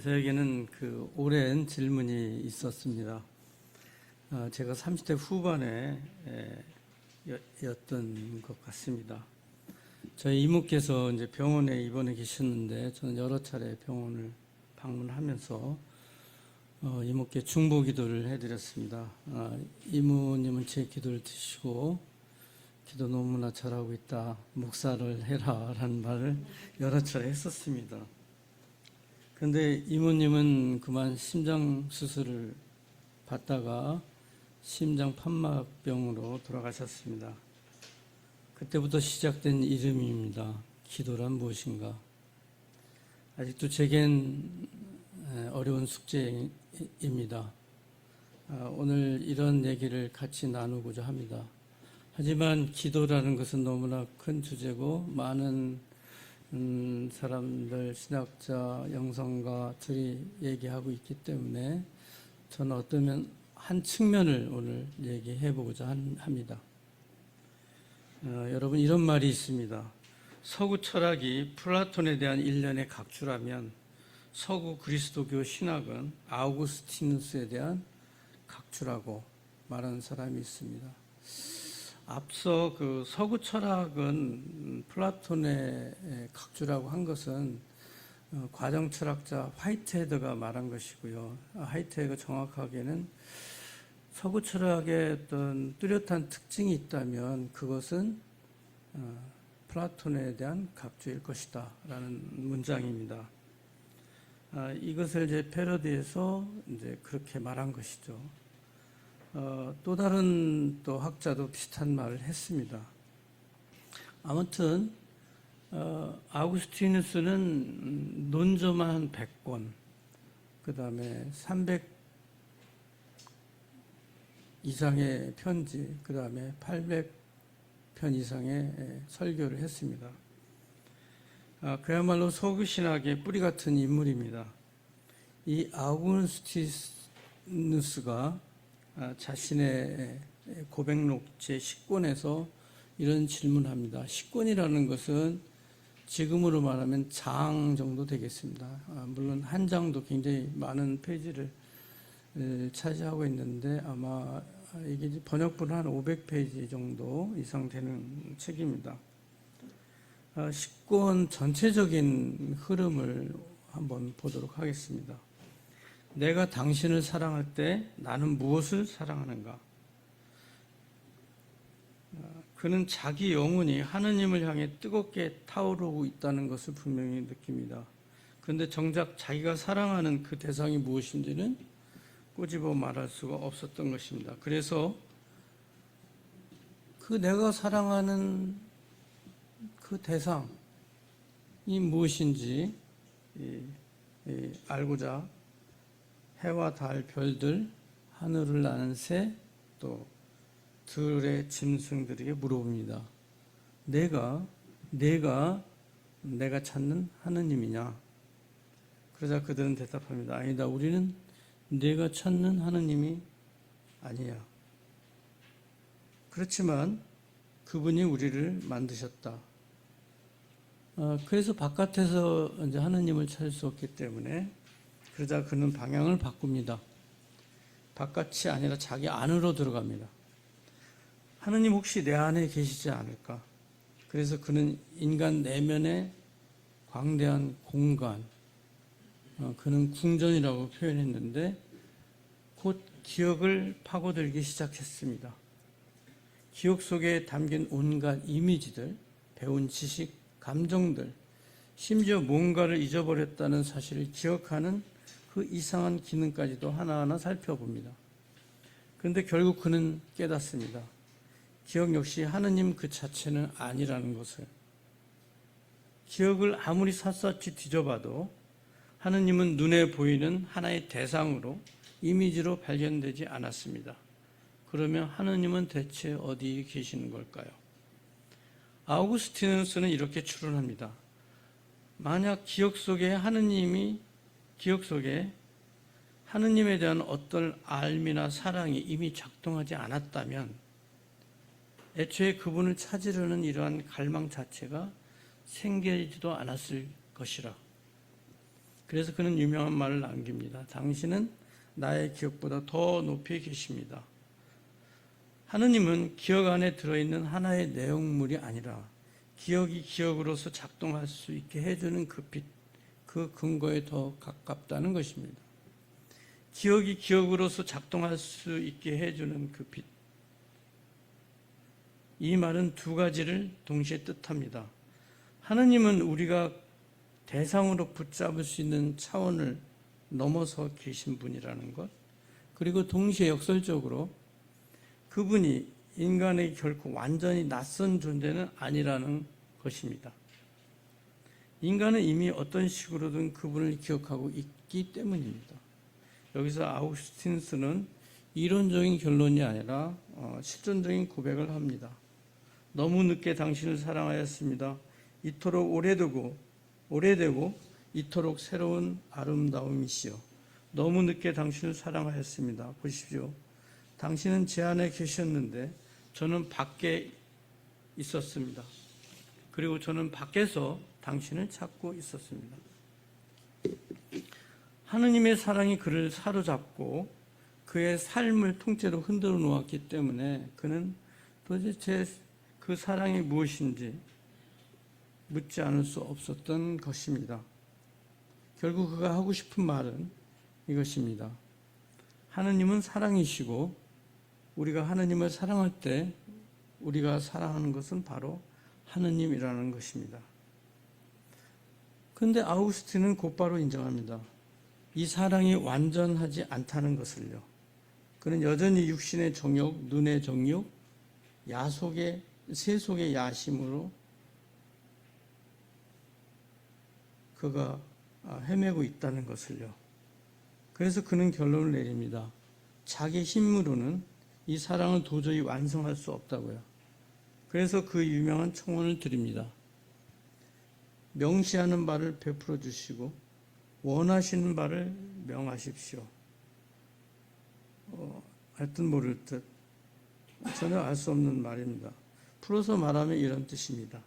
저에게는 그 오랜 질문이 있었습니다. 제가 30대 후반에 였던 것 같습니다. 저희 이모께서 이제 병원에 입원해 계셨는데 저는 여러 차례 병원을 방문하면서 이모께 중보 기도를 해드렸습니다. 이모님은 제 기도를 드시고 기도 너무나 잘하고 있다, 목사를 해라 라는 말을 여러 차례 했었습니다. 그런데 이모님은 그만 심장 수술을 받다가 심장 판막병으로 돌아가셨습니다. 그때부터 시작된 이름입니다. 기도란 무엇인가? 아직도 제겐 어려운 숙제입니다. 오늘 이런 얘기를 같이 나누고자 합니다. 하지만 기도라는 것은 너무나 큰 주제고 많은 사람들, 신학자, 영성가들이 얘기하고 있기 때문에 저는 어쩌면 한 측면을 오늘 얘기해 보고자 합니다. 여러분, 이런 말이 있습니다. 서구 철학이 플라톤에 대한 일련의 각주라면 서구 그리스도교 신학은 아우구스티누스에 대한 각주라고 말하는 사람이 있습니다. 앞서 그 서구 철학은 플라톤의 각주라고 한 것은 과정 철학자 화이트헤드가 말한 것이고요. 화이트헤드가 정확하게는 서구 철학의 어떤 뚜렷한 특징이 있다면 그것은 플라톤에 대한 각주일 것이다 라는 문장입니다. 이것을 이제 패러디해서 이제 그렇게 말한 것이죠. 또 다른 또 학자도 비슷한 말을 했습니다. 아무튼 아우구스티누스는 논조만 한 100권, 그 다음에 300 이상의 편지, 그 다음에 800편 이상의 설교를 했습니다. 그야말로 서구신학의 뿌리 같은 인물입니다. 이 아우구스티누스가 자신의 고백록 제10권에서 이런 질문합니다. 10권이라는 것은 지금으로 말하면 장 정도 되겠습니다. 물론 한 장도 굉장히 많은 페이지를 차지하고 있는데 아마 이게 번역본 한 500페이지 정도 이상 되는 책입니다. 10권 전체적인 흐름을 한번 보도록 하겠습니다. 내가 당신을 사랑할 때 나는 무엇을 사랑하는가? 그는 자기 영혼이 하느님을 향해 뜨겁게 타오르고 있다는 것을 분명히 느낍니다. 그런데 정작 자기가 사랑하는 그 대상이 무엇인지는 꼬집어 말할 수가 없었던 것입니다. 그래서 그 내가 사랑하는 그 대상이 무엇인지 알고자 해와 달, 별들, 하늘을 나는 새, 또 들의 짐승들에게 물어봅니다. 내가 찾는 하느님이냐? 그러자 그들은 대답합니다. 아니다, 우리는 내가 찾는 하느님이 아니야. 그렇지만 그분이 우리를 만드셨다. 그래서 바깥에서 이제 하느님을 찾을 수 없기 때문에 그러자 그는 방향을 바꿉니다. 바깥이 아니라 자기 안으로 들어갑니다. 하느님 혹시 내 안에 계시지 않을까? 그래서 그는 인간 내면의 광대한 공간, 그는 궁전이라고 표현했는데 곧 기억을 파고들기 시작했습니다. 기억 속에 담긴 온갖 이미지들, 배운 지식, 감정들, 심지어 뭔가를 잊어버렸다는 사실을 기억하는 그 이상한 기능까지도 하나하나 살펴봅니다. 그런데 결국 그는 깨닫습니다. 기억 역시 하느님 그 자체는 아니라는 것을. 기억을 아무리 샅샅이 뒤져봐도 하느님은 눈에 보이는 하나의 대상으로, 이미지로 발견되지 않았습니다. 그러면 하느님은 대체 어디 계시는 걸까요? 아우구스티누스는 이렇게 추론합니다. 만약 기억 속에 하느님에 대한 어떤 알미나 사랑이 이미 작동하지 않았다면 애초에 그분을 찾으려는 이러한 갈망 자체가 생기지도 않았을 것이라. 그래서 그는 유명한 말을 남깁니다. 당신은 나의 기억보다 더 높이 계십니다. 하느님은 기억 안에 들어있는 하나의 내용물이 아니라 기억이 기억으로서 작동할 수 있게 해주는 그 빛, 그 근거에 더 가깝다는 것입니다. 기억이 기억으로서 작동할 수 있게 해주는 그 빛. 이 말은 두 가지를 동시에 뜻합니다. 하느님은 우리가 대상으로 붙잡을 수 있는 차원을 넘어서 계신 분이라는 것, 그리고 동시에 역설적으로 그분이 인간에게 결코 완전히 낯선 존재는 아니라는 것입니다. 인간은 이미 어떤 식으로든 그분을 기억하고 있기 때문입니다. 여기서 아우구스티누스는 이론적인 결론이 아니라 실존적인 고백을 합니다. 너무 늦게 당신을 사랑하였습니다. 이토록 오래되고 이토록 새로운 아름다움이시여. 너무 늦게 당신을 사랑하였습니다. 보십시오. 당신은 제 안에 계셨는데 저는 밖에 있었습니다. 그리고 저는 밖에서 당신을 찾고 있었습니다. 하느님의 사랑이 그를 사로잡고 그의 삶을 통째로 흔들어 놓았기 때문에 그는 도대체 그 사랑이 무엇인지 묻지 않을 수 없었던 것입니다. 결국 그가 하고 싶은 말은 이것입니다. 하느님은 사랑이시고 우리가 하느님을 사랑할 때 우리가 사랑하는 것은 바로 하느님이라는 것입니다. 그런데 아우구스틴은 곧바로 인정합니다. 이 사랑이 완전하지 않다는 것을요. 그는 여전히 육신의 정욕, 눈의 정욕, 세속의 야심으로 그가 헤매고 있다는 것을요. 그래서 그는 결론을 내립니다. 자기 힘으로는 이 사랑을 도저히 완성할 수 없다고요. 그래서 그 유명한 청혼을 드립니다. 명시하는 바를 베풀어 주시고 원하시는 바를 명하십시오. 하여튼 모를 듯 전혀 알 수 없는 말입니다. 풀어서 말하면 이런 뜻입니다.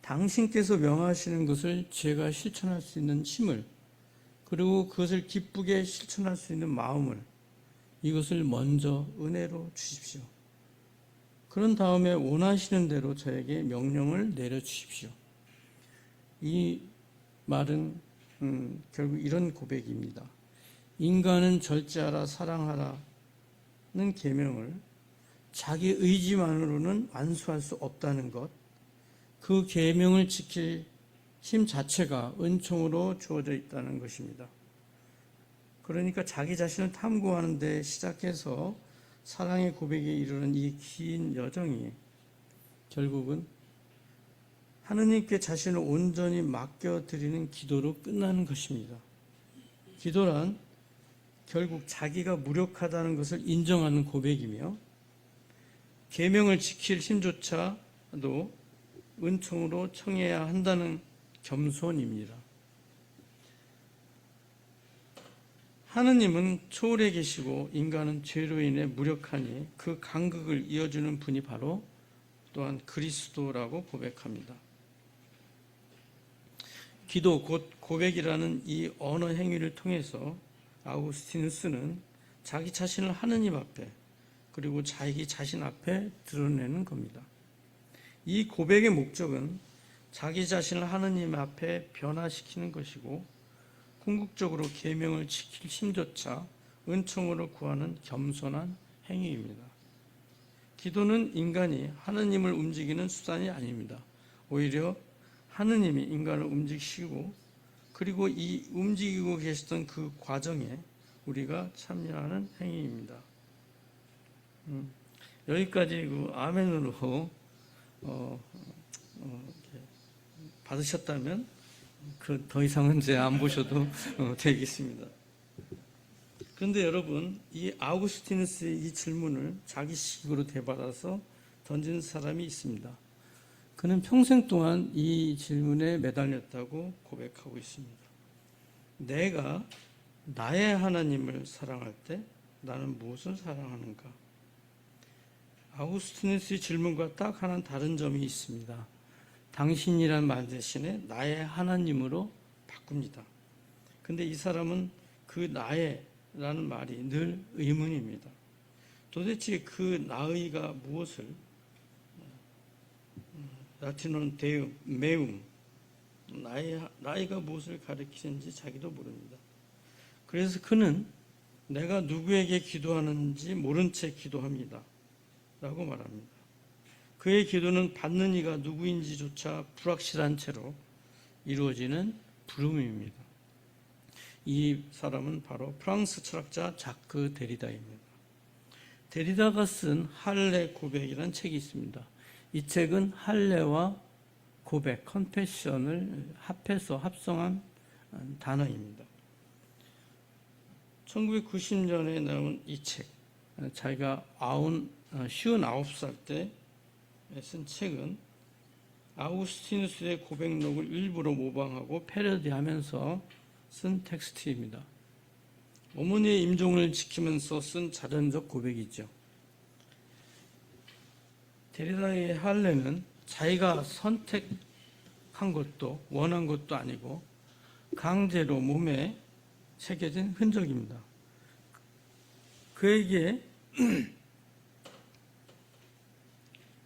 당신께서 명하시는 것을 제가 실천할 수 있는 힘을, 그리고 그것을 기쁘게 실천할 수 있는 마음을, 이것을 먼저 은혜로 주십시오. 그런 다음에 원하시는 대로 저에게 명령을 내려주십시오. 이 말은 결국 이런 고백입니다. 인간은 절제하라 사랑하라는 계명을 자기 의지만으로는 완수할 수 없다는 것, 그 계명을 지킬 힘 자체가 은총으로 주어져 있다는 것입니다. 그러니까 자기 자신을 탐구하는 데 시작해서 사랑의 고백에 이르는 이 긴 여정이 결국은 하느님께 자신을 온전히 맡겨드리는 기도로 끝나는 것입니다. 기도란 결국 자기가 무력하다는 것을 인정하는 고백이며 계명을 지킬 힘조차도 은총으로 청해야 한다는 겸손입니다. 하느님은 초월해 계시고 인간은 죄로 인해 무력하니 그 간극을 이어주는 분이 바로 또한 그리스도라고 고백합니다. 기도 곧 고백이라는 이 언어 행위를 통해서 아우구스티누스는 자기 자신을 하느님 앞에 그리고 자기 자신 앞에 드러내는 겁니다. 이 고백의 목적은 자기 자신을 하느님 앞에 변화시키는 것이고 궁극적으로 계명을 지킬 힘조차 은총으로 구하는 겸손한 행위입니다. 기도는 인간이 하느님을 움직이는 수단이 아닙니다. 오히려 하느님이 인간을 움직이시고 그리고 이 움직이고 계시던 그 과정에 우리가 참여하는 행위입니다. 여기까지 그 아멘으로 받으셨다면 그 더 이상은 이제 안 보셔도 되겠습니다. 그런데 여러분, 이 아우구스티누스의 이 질문을 자기식으로 되받아서 던진 사람이 있습니다. 그는 평생 동안 이 질문에 매달렸다고 고백하고 있습니다. 내가 나의 하나님을 사랑할 때 나는 무엇을 사랑하는가? 아우구스티누스의 질문과 딱 하나 다른 점이 있습니다. 당신이란 말 대신에 나의 하나님으로 바꿉니다. 근데 이 사람은 그 나의라는 말이 늘 의문입니다. 도대체 그 나의가 무엇을, 라틴어는 데움, 메움, 나이가 무엇을 가리키는지 자기도 모릅니다. 그래서 그는 내가 누구에게 기도하는지 모른 채 기도합니다 라고 말합니다. 그의 기도는 받는 이가 누구인지조차 불확실한 채로 이루어지는 부름입니다. 이 사람은 바로 프랑스 철학자 자크 데리다입니다. 데리다가 쓴 할례 고백이라는 책이 있습니다. 이 책은 할례와 고백, 컨페션을 합성한 단어입니다. 1990년에 나온 이 책, 자기가 59살 때 쓴 책은 아우구스티누스의 고백록을 일부러 모방하고 패러디하면서 쓴 텍스트입니다. 어머니의 임종을 지키면서 쓴 자전적 고백이죠. 데리다의 할례는 자기가 선택한 것도 원한 것도 아니고 강제로 몸에 새겨진 흔적입니다.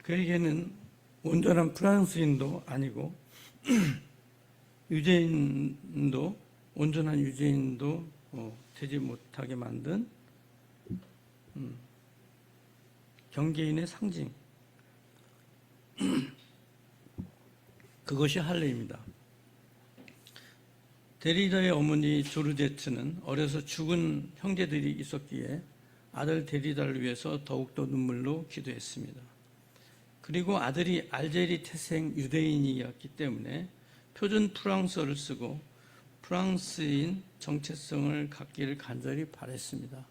그에게는 온전한 프랑스인도 아니고 온전한 유대인도 되지 못하게 만든 경계인의 상징, 그것이 할례입니다. 데리다의 어머니 조르제트는 어려서 죽은 형제들이 있었기에 아들 데리다를 위해서 더욱더 눈물로 기도했습니다. 그리고 아들이 알제리 태생 유대인이었기 때문에 표준 프랑스어를 쓰고 프랑스인 정체성을 갖기를 간절히 바랬습니다.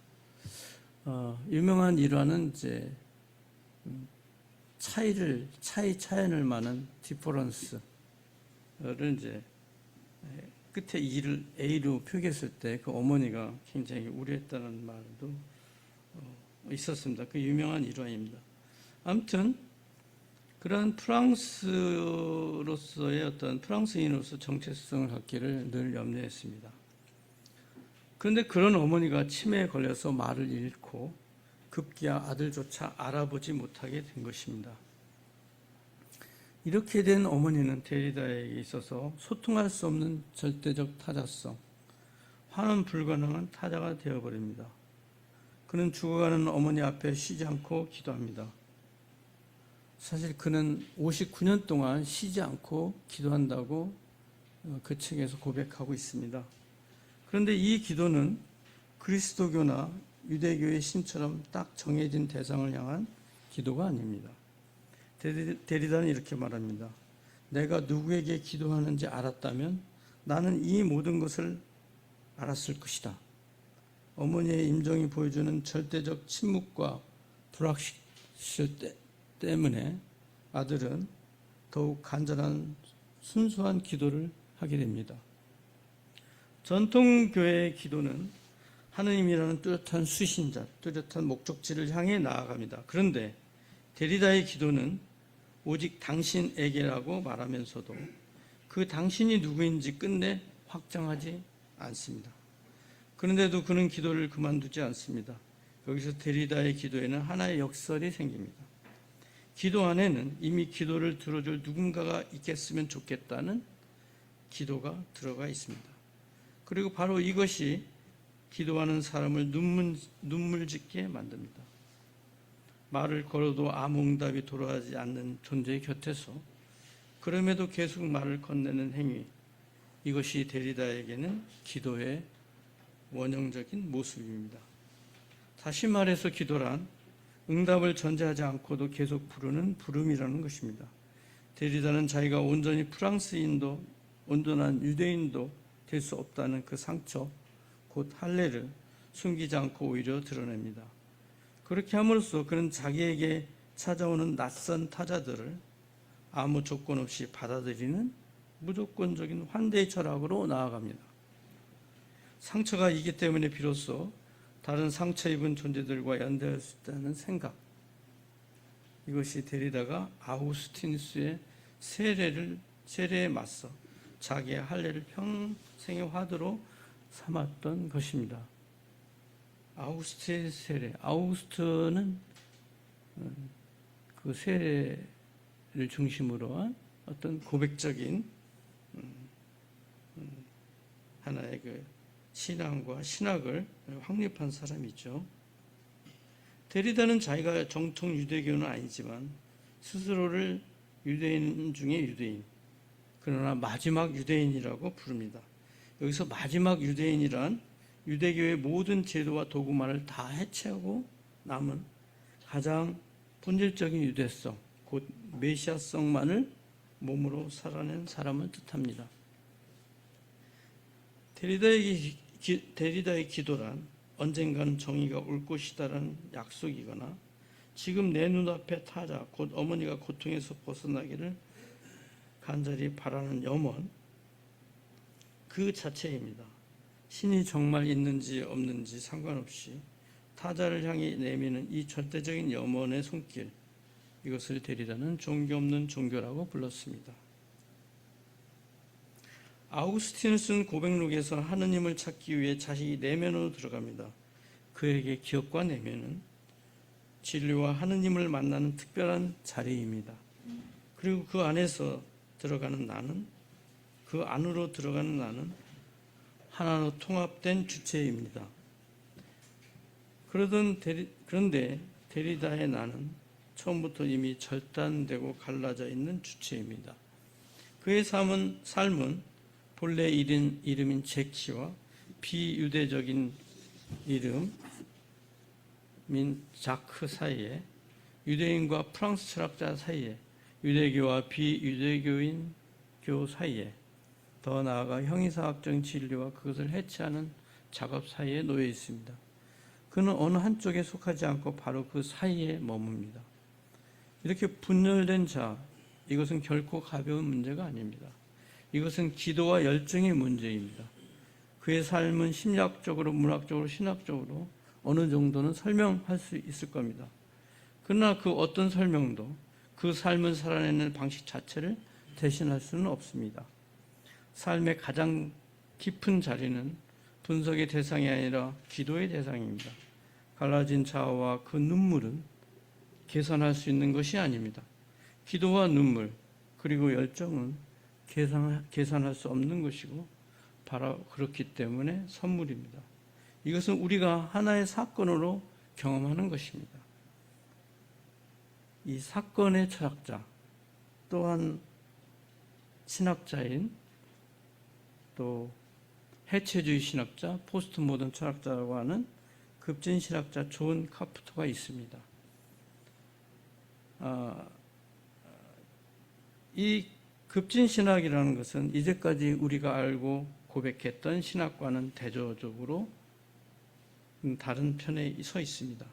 유명한 일화는 이제 차이를 많은 디퍼런스를 이제 끝에 E를 A로 표기했을 때 그 어머니가 굉장히 우려했다는 말도 있었습니다. 그 유명한 일화입니다. 아무튼 그러한 프랑스로서의 어떤 프랑스인으로서 정체성을 갖기를 늘 염려했습니다. 그런데 그런 어머니가 치매에 걸려서 말을 잃고 급기야 아들조차 알아보지 못하게 된 것입니다. 이렇게 된 어머니는 데리다에게 있어서 소통할 수 없는 절대적 타자성, 환원 불가능한 타자가 되어버립니다. 그는 죽어가는 어머니 앞에 쉬지 않고 기도합니다. 사실 그는 59년 동안 쉬지 않고 기도한다고 그 책에서 고백하고 있습니다. 그런데 이 기도는 그리스도교나 유대교의 신처럼 딱 정해진 대상을 향한 기도가 아닙니다. 데리다는 이렇게 말합니다. 내가 누구에게 기도하는지 알았다면 나는 이 모든 것을 알았을 것이다. 어머니의 임종이 보여주는 절대적 침묵과 불확실 때문에 아들은 더욱 간절한 순수한 기도를 하게 됩니다. 전통교회의 기도는 하느님이라는 뚜렷한 수신자, 뚜렷한 목적지를 향해 나아갑니다. 그런데 데리다의 기도는 오직 당신에게라고 말하면서도 그 당신이 누구인지 끝내 확정하지 않습니다. 그런데도 그는 기도를 그만두지 않습니다. 여기서 데리다의 기도에는 하나의 역설이 생깁니다. 기도 안에는 이미 기도를 들어줄 누군가가 있겠으면 좋겠다는 기도가 들어가 있습니다. 그리고 바로 이것이 기도하는 사람을 눈물 짓게 만듭니다. 말을 걸어도 아무 응답이 돌아오지 않는 존재의 곁에서 그럼에도 계속 말을 건네는 행위, 이것이 데리다에게는 기도의 원형적인 모습입니다. 다시 말해서 기도란 응답을 전제하지 않고도 계속 부르는 부름이라는 것입니다. 데리다는 자기가 온전히 프랑스인도 온전한 유대인도 될 수 없다는 그 상처, 곧 할례를 숨기지 않고 오히려 드러냅니다. 그렇게 함으로써 그는 자기에게 찾아오는 낯선 타자들을 아무 조건 없이 받아들이는 무조건적인 환대의 철학으로 나아갑니다. 상처가 있기 때문에 비로소 다른 상처 입은 존재들과 연대할 수 있다는 생각, 이것이 데리다가 아우구스티누스의 세례에 맞서 자기의 할례를 평생의 화두로 삼았던 것입니다. 아우구스트의 세례. 아우구스트는 그 세례를 중심으로 한 어떤 고백적인 하나의 그 신앙과 신학을 확립한 사람이죠. 데리다는 자기가 정통 유대교는 아니지만 스스로를 유대인 중에 유대인, 그러나 마지막 유대인이라고 부릅니다. 여기서 마지막 유대인이란 유대교의 모든 제도와 도구만을 다 해체하고 남은 가장 본질적인 유대성, 곧 메시아성만을 몸으로 살아낸 사람을 뜻합니다. 데리다의 기도란 언젠가는 정의가 올 것이다라는 약속이거나 지금 내 눈앞에 타자, 곧 어머니가 고통에서 벗어나기를 간절히 바라는 염원, 그 자체입니다. 신이 정말 있는지 없는지 상관없이 타자를 향해 내미는 이 절대적인 염원의 손길, 이것을 데리다는 종교 없는 종교라고 불렀습니다. 아우구스틴을 쓴 고백록에서 하느님을 찾기 위해 자신이 내면으로 들어갑니다. 그에게 기억과 내면은 진리와 하느님을 만나는 특별한 자리입니다. 그리고 그 안에서 들어가는 나는, 그 안으로 들어가는 나는 하나로 통합된 주체입니다. 그런데 데리다의 나는 처음부터 이미 절단되고 갈라져 있는 주체입니다. 그의 삶은 본래 이름인 제키와 비유대적인 이름인 자크 사이에, 유대인과 프랑스 철학자 사이에, 유대교와 비유대교인교 사이에, 더 나아가 형이사학적인 진리와 그것을 해체하는 작업 사이에 놓여 있습니다. 그는 어느 한쪽에 속하지 않고 바로 그 사이에 머뭅니다. 이렇게 분열된 자, 이것은 결코 가벼운 문제가 아닙니다. 이것은 기도와 열정의 문제입니다. 그의 삶은 심리학적으로, 문학적으로, 신학적으로 어느 정도는 설명할 수 있을 겁니다. 그러나 그 어떤 설명도 그 삶을 살아내는 방식 자체를 대신할 수는 없습니다. 삶의 가장 깊은 자리는 분석의 대상이 아니라 기도의 대상입니다. 갈라진 자아와 그 눈물은 계산할 수 있는 것이 아닙니다. 기도와 눈물, 그리고 열정은 계산할 수 없는 것이고 바로 그렇기 때문에 선물입니다. 이것은 우리가 하나의 사건으로 경험하는 것입니다. 이 사건의 철학자, 또한 신학자인, 또 해체주의 신학자, 포스트 모던 철학자라고 하는 급진 신학자 존 카프터가 있습니다. 이 급진 신학이라는 것은 이제까지 우리가 알고 고백했던 신학과는 대조적으로 다른 편에 서 있습니다.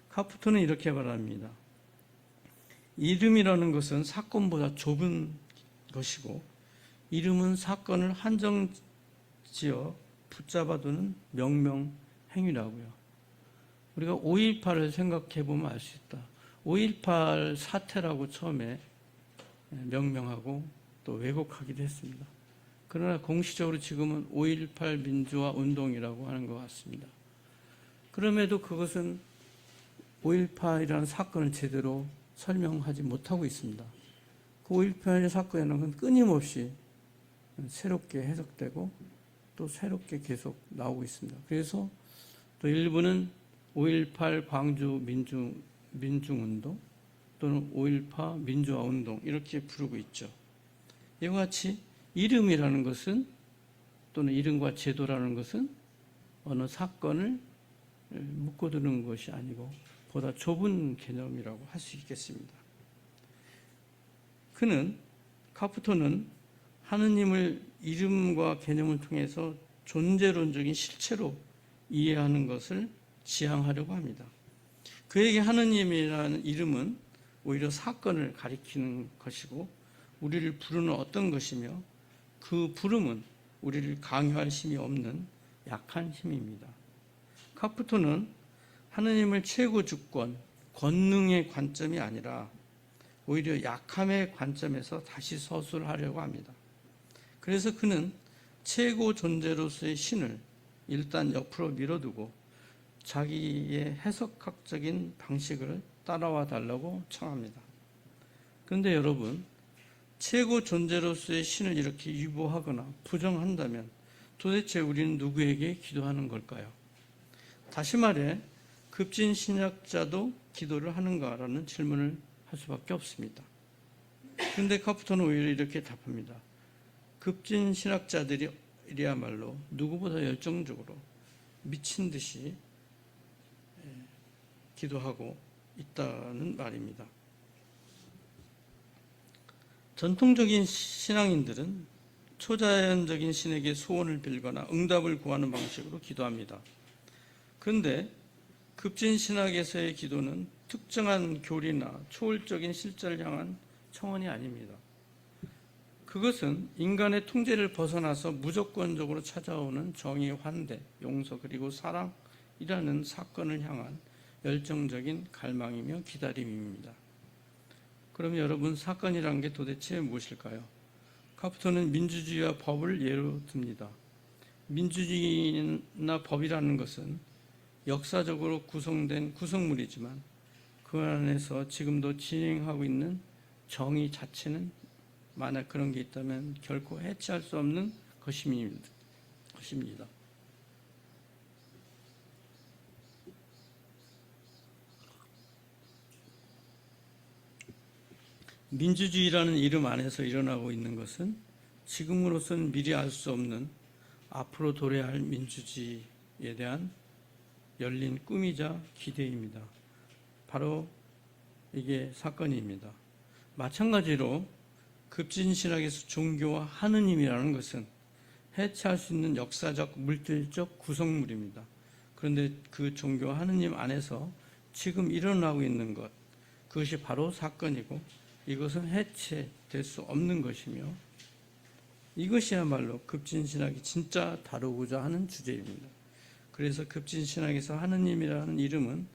카프터는 이렇게 말합니다. 이름이라는 것은 사건보다 좁은 것이고, 이름은 사건을 한정지어 붙잡아두는 명명행위라고요. 우리가 5.18을 생각해 보면 알 수 있다. 5.18 사태라고 처음에 명명하고 또 왜곡하기도 했습니다. 그러나 공식적으로 지금은 5.18 민주화 운동이라고 하는 것 같습니다. 그럼에도 그것은 5.18이라는 사건을 제대로 설명하지 못하고 있습니다. 그 5.18 사건이라는 건 끊임없이 새롭게 해석되고 또 새롭게 계속 나오고 있습니다. 그래서 또 일부는 5.18 광주 민중운동 또는 5.18 민주화운동 이렇게 부르고 있죠. 이와 같이 이름이라는 것은, 또는 이름과 제도라는 것은 어느 사건을 묶어두는 것이 아니고 보다 좁은 개념이라고 할 수 있겠습니다. 카프터는 하느님을 이름과 개념을 통해서 존재론적인 실체로 이해하는 것을 지향하려고 합니다. 그에게 하느님이라는 이름은 오히려 사건을 가리키는 것이고 우리를 부르는 어떤 것이며, 그 부름은 우리를 강요할 힘이 없는 약한 힘입니다. 카프터는 하느님을 최고 주권, 권능의 관점이 아니라 오히려 약함의 관점에서 다시 서술하려고 합니다. 그래서 그는 최고 존재로서의 신을 일단 옆으로 밀어두고 자기의 해석학적인 방식을 따라와 달라고 청합니다. 그런데 여러분, 최고 존재로서의 신을 이렇게 유보하거나 부정한다면 도대체 우리는 누구에게 기도하는 걸까요? 다시 말해, 급진 신학자도 기도를 하는가라는 질문을 할 수밖에 없습니다. 그런데 카프토는 오히려 이렇게 답합니다. 급진 신학자들이야말로 누구보다 열정적으로 미친 듯이 기도하고 있다는 말입니다. 전통적인 신앙인들은 초자연적인 신에게 소원을 빌거나 응답을 구하는 방식으로 기도합니다. 그런데 급진 신학에서의 기도는 특정한 교리나 초월적인 실제를 향한 청원이 아닙니다. 그것은 인간의 통제를 벗어나서 무조건적으로 찾아오는 정의, 환대, 용서 그리고 사랑이라는 사건을 향한 열정적인 갈망이며 기다림입니다. 그럼 여러분, 사건이란 게 도대체 무엇일까요? 카프토는 민주주의와 법을 예로 듭니다. 민주주의나 법이라는 것은 역사적으로 구성된 구성물이지만 그 안에서 지금도 진행하고 있는 정의 자체는 만약 그런 게 있다면 결코 해체할 수 없는 것입니다. 민주주의라는 이름 안에서 일어나고 있는 것은 지금으로서는 미리 알 수 없는 앞으로 도래할 민주주의에 대한 열린 꿈이자 기대입니다. 바로 이게 사건입니다. 마찬가지로 급진신학에서 종교와 하느님이라는 것은 해체할 수 있는 역사적, 물질적 구성물입니다. 그런데 그 종교와 하느님 안에서 지금 일어나고 있는 것, 그것이 바로 사건이고 이것은 해체될 수 없는 것이며 이것이야말로 급진신학이 진짜 다루고자 하는 주제입니다. 그래서 급진신학에서 하느님이라는 이름은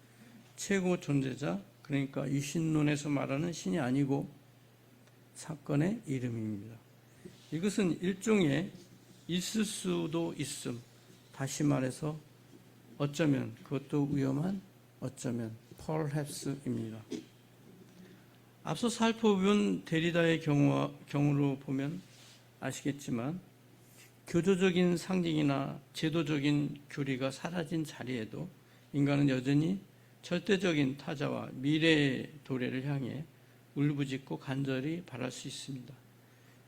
최고 존재자, 그러니까 유신론에서 말하는 신이 아니고 사건의 이름입니다. 이것은 일종의 있을 수도 있음, 다시 말해서 어쩌면, 그것도 위험한 어쩌면 perhaps입니다. 앞서 살펴본 데리다의 경우로 보면 아시겠지만 교조적인 상징이나 제도적인 교리가 사라진 자리에도 인간은 여전히 절대적인 타자와 미래의 도래를 향해 울부짖고 간절히 바랄 수 있습니다.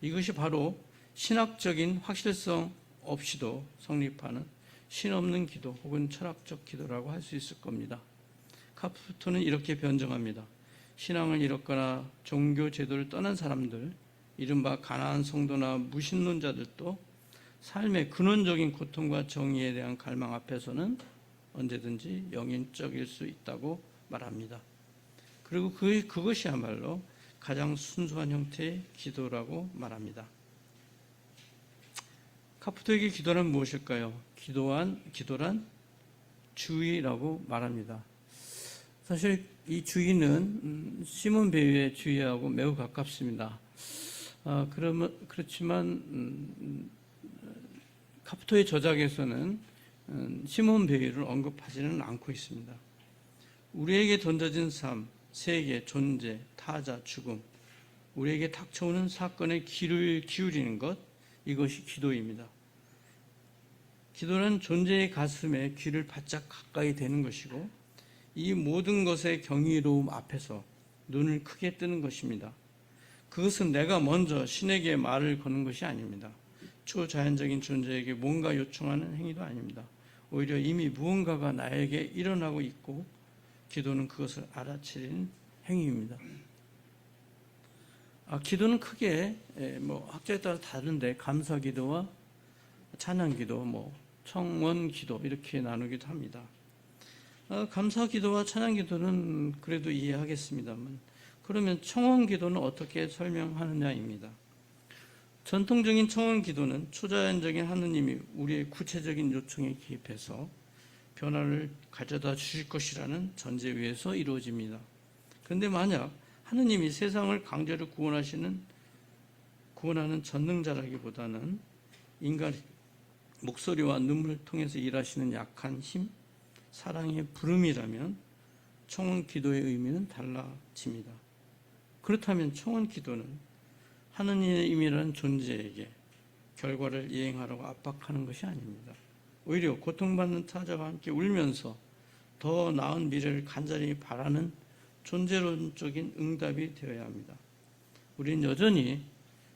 이것이 바로 신학적인 확실성 없이도 성립하는 신없는 기도 혹은 철학적 기도라고 할 수 있을 겁니다. 카프토는 이렇게 변정합니다. 신앙을 잃었거나 종교 제도를 떠난 사람들, 이른바 가난한 성도나 무신론자들도 삶의 근원적인 고통과 정의에 대한 갈망 앞에서는 언제든지 영인적일 수 있다고 말합니다. 그리고 그것이야말로 가장 순수한 형태의 기도라고 말합니다. 카프토에게 기도란 무엇일까요? 기도란 주의라고 말합니다. 사실 이 주의는 시몬 베일의 주의하고 매우 가깝습니다. 그렇지만 카프토의 저작에서는 시몬 베일을 언급하지는 않고 있습니다. 우리에게 던져진 삶, 세계, 존재, 타자, 죽음, 우리에게 닥쳐오는 사건에 귀를 기울이는 것, 이것이 기도입니다. 기도는 존재의 가슴에 귀를 바짝 가까이 대는 것이고 이 모든 것의 경이로움 앞에서 눈을 크게 뜨는 것입니다. 그것은 내가 먼저 신에게 말을 거는 것이 아닙니다. 초자연적인 존재에게 뭔가 요청하는 행위도 아닙니다. 오히려 이미 무언가가 나에게 일어나고 있고 기도는 그것을 알아채리는 행위입니다. 기도는 크게 학자에 따라 다른데 감사기도와 찬양기도, 청원기도 이렇게 나누기도 합니다. 감사기도와 찬양기도는 그래도 이해하겠습니다만 그러면 청원기도는 어떻게 설명하느냐입니다. 전통적인 청원기도는 초자연적인 하느님이 우리의 구체적인 요청에 기입해서 변화를 가져다 주실 것이라는 전제 위에서 이루어집니다. 그런데 만약 하느님이 세상을 강제로 구원하는 전능자라기보다는 인간의 목소리와 눈물을 통해서 일하시는 약한 힘, 사랑의 부름이라면 청원 기도의 의미는 달라집니다. 그렇다면 청원 기도는 하느님이라는 존재에게 결과를 이행하라고 압박하는 것이 아닙니다. 오히려 고통받는 타자와 함께 울면서 더 나은 미래를 간절히 바라는 존재론적인 응답이 되어야 합니다. 우리는 여전히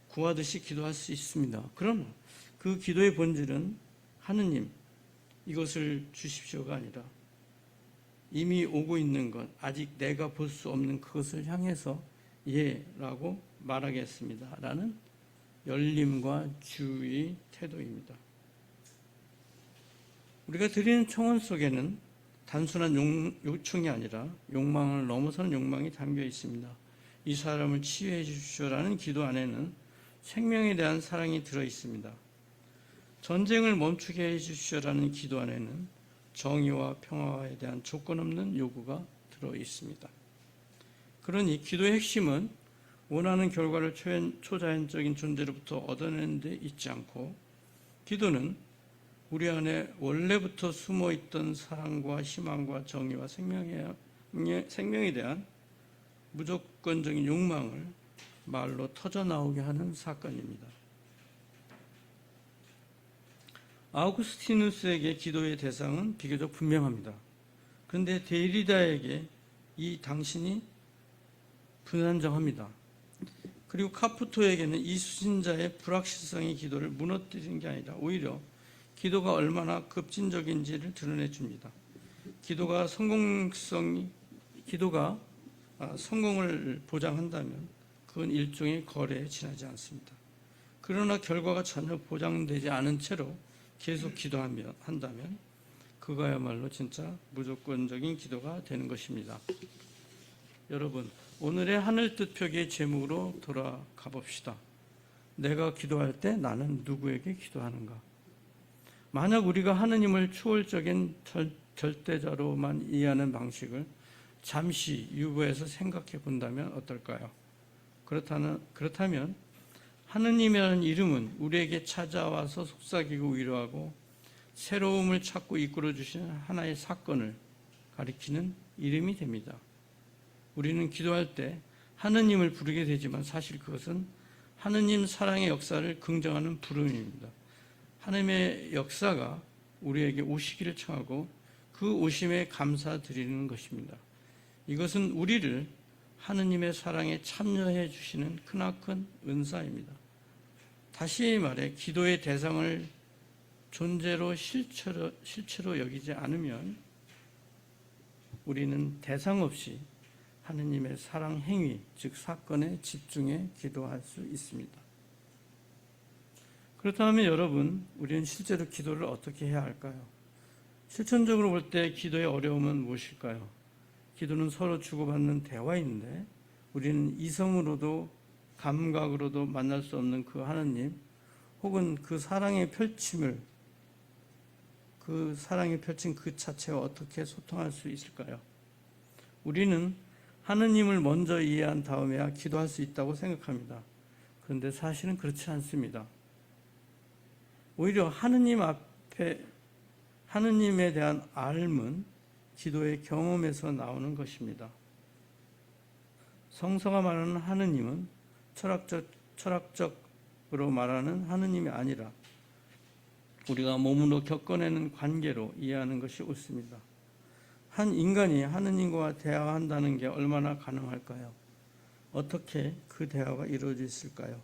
구하듯이 기도할 수 있습니다. 그러나 그 기도의 본질은 하느님 이것을 주십시오가 아니라 이미 오고 있는 것, 아직 내가 볼 수 없는 그것을 향해서 예라고 말하겠습니다 라는 열림과 주의 태도입니다. 우리가 드리는 청원 속에는 단순한 요청이 아니라 욕망을 넘어서는 욕망이 담겨 있습니다. 이 사람을 치유해 주십시오라는 기도 안에는 생명에 대한 사랑이 들어 있습니다. 전쟁을 멈추게 해 주십시오라는 기도 안에는 정의와 평화에 대한 조건 없는 요구가 들어 있습니다. 그러니 기도의 핵심은 원하는 결과를 초자연적인 존재로부터 얻어내는 데 있지 않고, 기도는 우리 안에 원래부터 숨어있던 사랑과 희망과 정의와 생명에 대한 무조건적인 욕망을 말로 터져나오게 하는 사건입니다. 아우구스티누스에게 기도의 대상은 비교적 분명합니다. 그런데 데리다에게 이 당신이 불안정합니다. 그리고 카푸토에게는 이 수신자의 불확실성의 기도를 무너뜨리는 게 아니라 오히려 기도가 얼마나 급진적인지를 드러내 줍니다. 기도가 성공을 보장한다면 그건 일종의 거래에 지나지 않습니다. 그러나 결과가 전혀 보장되지 않은 채로 계속 한다면 그거야말로 진짜 무조건적인 기도가 되는 것입니다. 여러분, 오늘의 하늘 뜻 표기의 제목으로 돌아가 봅시다. 내가 기도할 때 나는 누구에게 기도하는가? 만약 우리가 하느님을 초월적인 절대자로만 이해하는 방식을 잠시 유보해서 생각해 본다면 어떨까요? 그렇다면 하느님이라는 이름은 우리에게 찾아와서 속삭이고 위로하고 새로움을 찾고 이끌어 주시는 하나의 사건을 가리키는 이름이 됩니다. 우리는 기도할 때 하느님을 부르게 되지만 사실 그것은 하느님 사랑의 역사를 긍정하는 부름입니다. 하나님의 역사가 우리에게 오시기를 청하고 그 오심에 감사드리는 것입니다. 이것은 우리를 하느님의 사랑에 참여해 주시는 크나큰 은사입니다. 다시 말해 기도의 대상을 존재로 실체로 여기지 않으면 우리는 대상 없이 하느님의 사랑 행위, 즉 사건에 집중해 기도할 수 있습니다. 그렇다면 여러분, 우리는 실제로 기도를 어떻게 해야 할까요? 실천적으로 볼 때 기도의 어려움은 무엇일까요? 기도는 서로 주고받는 대화인데 우리는 이성으로도 감각으로도 만날 수 없는 그 하느님 혹은 그 사랑의 펼친 그 자체와 어떻게 소통할 수 있을까요? 우리는 하느님을 먼저 이해한 다음에야 기도할 수 있다고 생각합니다. 그런데 사실은 그렇지 않습니다. 오히려 하느님에 대한 알은 기도의 경험에서 나오는 것입니다. 성서가 말하는 하느님은 철학적으로 말하는 하느님이 아니라 우리가 몸으로 겪어내는 관계로 이해하는 것이 옳습니다. 한 인간이 하느님과 대화한다는 게 얼마나 가능할까요? 어떻게 그 대화가 이루어질 수 있을까요?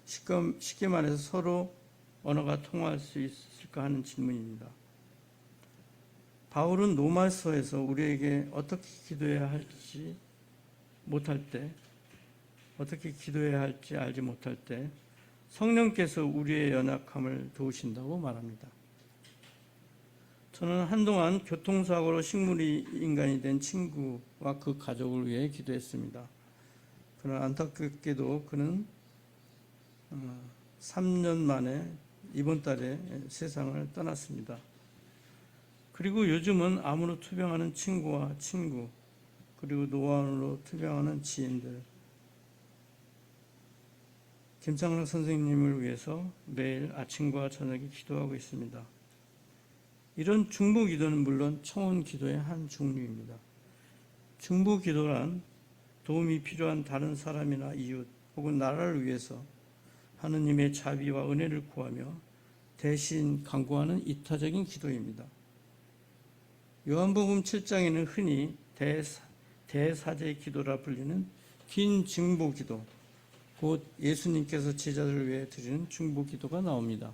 쉽게 말해서 서로 언어가 통할 수 있을까 하는 질문입니다. 바울은 로마서에서 우리에게 어떻게 기도해야 할지 알지 못할 때 성령께서 우리의 연약함을 도우신다고 말합니다. 저는 한동안 교통사고로 식물인간이 된 친구와 그 가족을 위해 기도했습니다. 그러나 안타깝게도 그는 3년 만에 이번 달에 세상을 떠났습니다. 그리고 요즘은 암으로 투병하는 친구와 친구, 그리고 노안으로 투병하는 지인들, 김창락 선생님을 위해서 매일 아침과 저녁에 기도하고 있습니다. 이런 중보 기도는 물론 청혼 기도의 한 종류입니다. 중보 기도란 도움이 필요한 다른 사람이나 이웃 혹은 나라를 위해서 하느님의 자비와 은혜를 구하며 대신 간구하는 이타적인 기도입니다. 요한복음 7장에는 흔히 대사제 기도라 불리는 긴 중보 기도, 곧 예수님께서 제자들을 위해 드리는 중보 기도가 나옵니다.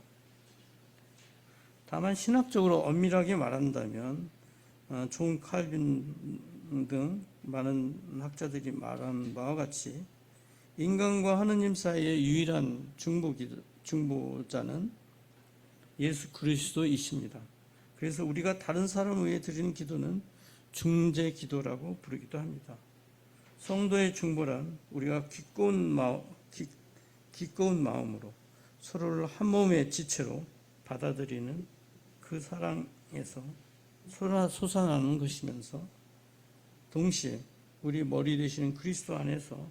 다만 신학적으로 엄밀하게 말한다면 존 칼빈 등 많은 학자들이 말한 바와 같이 인간과 하느님 사이의 유일한 중보자는 예수 그리스도이십니다. 그래서 우리가 다른 사람을 위해 드리는 기도는 중재 기도라고 부르기도 합니다. 성도의 중보란 우리가 기꺼운 마음으로 서로를 한 몸의 지체로 받아들이는 그 사랑에서 솟아나는 것이면서 동시에 우리 머리 되시는 그리스도 안에서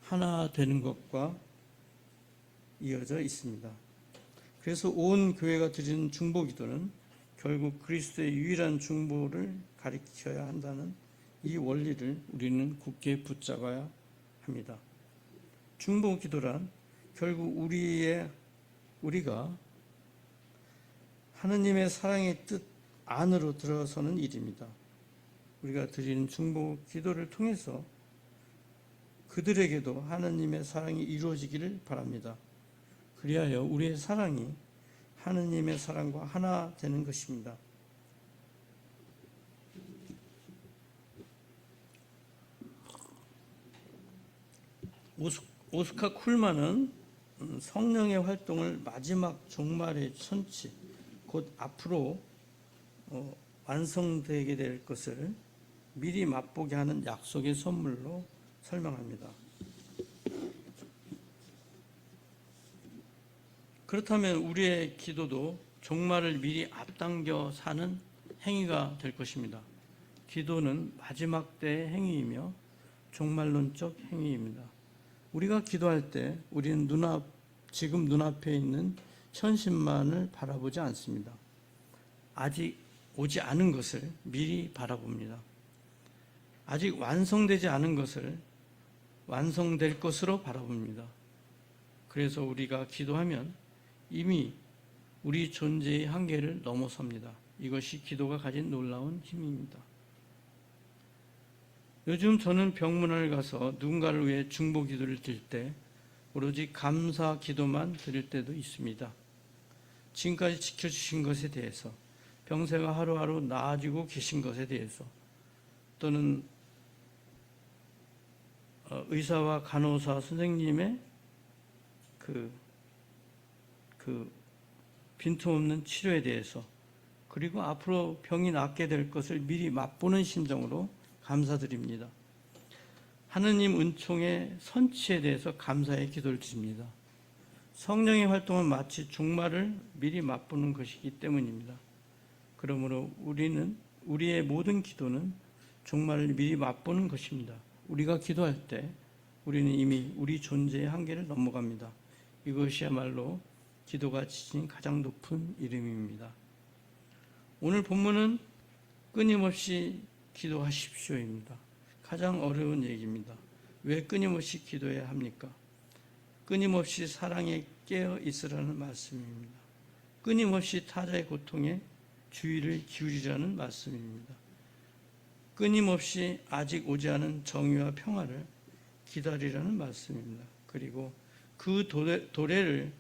하나 되는 것과 이어져 있습니다. 그래서 온 교회가 드리는 중보 기도는 결국 그리스도의 유일한 중보를 가리켜야 한다는 이 원리를 우리는 굳게 붙잡아야 합니다. 중보 기도란 결국 우리가 하느님의 사랑의 뜻 안으로 들어서는 일입니다. 우리가 드리는 중보 기도를 통해서 그들에게도 하느님의 사랑이 이루어지기를 바랍니다. 그리하여 우리의 사랑이 하느님의 사랑과 하나 되는 것입니다. 오스카 쿨만은 성령의 활동을 마지막 종말의 천치, 곧 앞으로 완성되게 될 것을 미리 맛보게 하는 약속의 선물로 설명합니다. 그렇다면 우리의 기도도 종말을 미리 앞당겨 사는 행위가 될 것입니다. 기도는 마지막 때의 행위이며 종말론적 행위입니다. 우리가 기도할 때 우리는 지금 눈앞에 있는 현실만을 바라보지 않습니다. 아직 오지 않은 것을 미리 바라봅니다. 아직 완성되지 않은 것을 완성될 것으로 바라봅니다. 그래서 우리가 기도하면 이미 우리 존재의 한계를 넘어섭니다. 이것이 기도가 가진 놀라운 힘입니다. 요즘 저는 병문안을 가서 누군가를 위해 중보 기도를 드릴 때 오로지 감사 기도만 드릴 때도 있습니다. 지금까지 지켜주신 것에 대해서, 병세가 하루하루 나아지고 계신 것에 대해서, 또는 의사와 간호사 선생님의 그 빈틈없는 치료에 대해서, 그리고 앞으로 병이 낫게 될 것을 미리 맛보는 심정으로 감사드립니다. 하느님 은총의 선치에 대해서 감사의 기도를 드립니다. 성령의 활동은 마치 종말을 미리 맛보는 것이기 때문입니다. 그러므로 우리의 모든 기도는 종말을 미리 맛보는 것입니다. 우리가 기도할 때 우리는 이미 우리 존재의 한계를 넘어갑니다. 이것이야말로 기도가 지닌 가장 높은 이름입니다. 오늘 본문은 끊임없이 기도하십시오입니다. 가장 어려운 얘기입니다. 왜 끊임없이 기도해야 합니까? 끊임없이 사랑에 깨어 있으라는 말씀입니다. 끊임없이 타자의 고통에 주의를 기울이라는 말씀입니다. 끊임없이 아직 오지 않은 정의와 평화를 기다리라는 말씀입니다. 그리고 그 도래를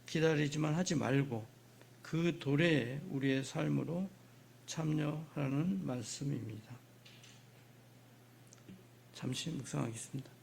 기다리지만 하지 말고 그 도래에 우리의 삶으로 참여하라는 말씀입니다. 잠시 묵상하겠습니다.